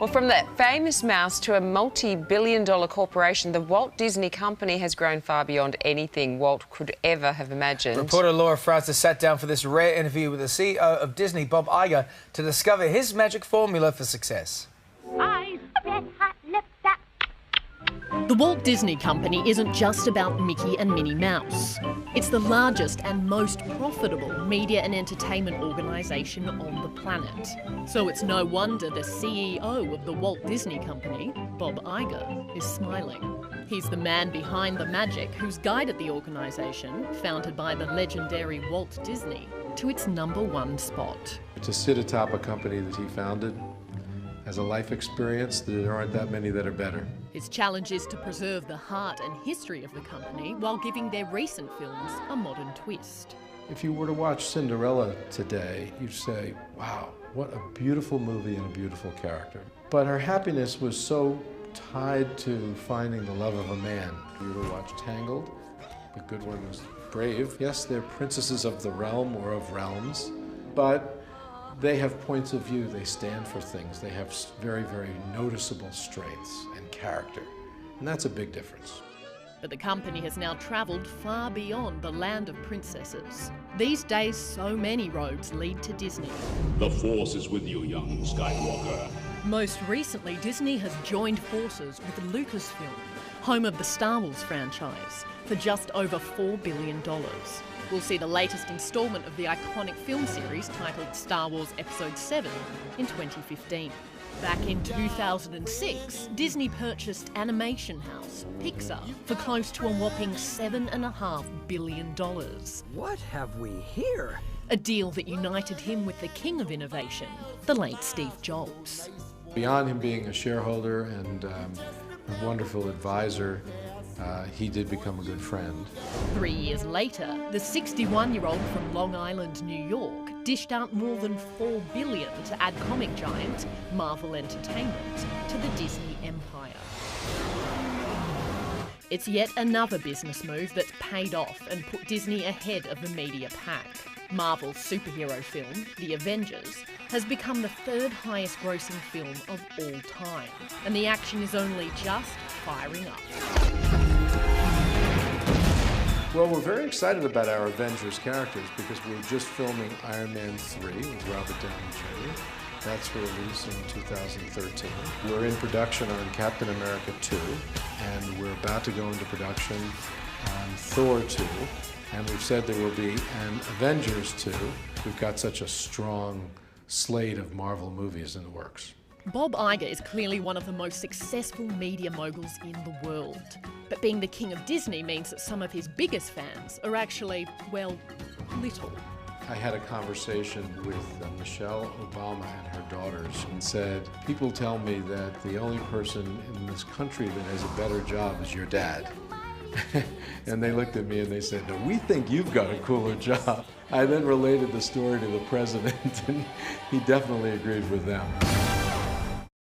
Well, from that famous mouse to a multi-billion-dollar corporation, the Walt Disney Company has grown far beyond anything Walt could ever have imagined. Reporter Laura Francis sat down for this rare interview with the CEO of Disney, Bob Iger, to discover his magic formula for success. The Walt Disney Company isn't just about Mickey and Minnie Mouse. It's the largest and most profitable media and entertainment organisation on the planet. So it's no wonder the CEO of the Walt Disney Company, Bob Iger, is smiling. He's the man behind the magic who's guided the organisation, founded by the legendary Walt Disney, to its #1 spot. To sit atop a company that he founded as a life experience, there aren't that many that are better. His challenge is to preserve the heart and history of the company while giving their recent films a modern twist. If you were to watch Cinderella today, you'd say, wow, what a beautiful movie and a beautiful character. But her happiness was so tied to finding the love of a man. If you were to watch Tangled, the good one was brave. Yes, they're princesses of the realm or of realms, but they have points of view, they stand for things, they have very, very noticeable strengths and character, and that's a big difference. But the company has now travelled far beyond the land of princesses. These days, so many roads lead to Disney. The Force is with you, young Skywalker. Most recently, Disney has joined forces with Lucasfilm, home of the Star Wars franchise, for just over $4 billion. We'll see the latest instalment of the iconic film series titled Star Wars Episode 7 in 2015. Back in 2006, Disney purchased animation house Pixar for close to a whopping $7.5 billion. What have we here? A deal that united him with the king of innovation, the late Steve Jobs. Beyond him being a shareholder and a wonderful advisor, he did become a good friend. 3 years later, the 61-year-old from Long Island, New York, dished out more than $4 billion to add comic giant Marvel Entertainment to the Disney empire. It's yet another business move that's paid off and put Disney ahead of the media pack. Marvel's superhero film, The Avengers, has become the third highest grossing film of all time, and the action is only just firing up. Well, we're very excited about our Avengers characters because we're just filming Iron Man 3 with Robert Downey Jr. That's for release in 2013. We're in production on Captain America 2, and we're about to go into production on Thor 2, and we've said there will be an Avengers 2. We've got such a strong slate of Marvel movies in the works. Bob Iger is clearly one of the most successful media moguls in the world. But being the king of Disney means that some of his biggest fans are actually, well, little. I had a conversation with Michelle Obama and her daughters and said, people tell me that the only person in this country that has a better job is your dad. And they looked at me and they said, no, we think you've got a cooler job. I then related the story to the president and he definitely agreed with them.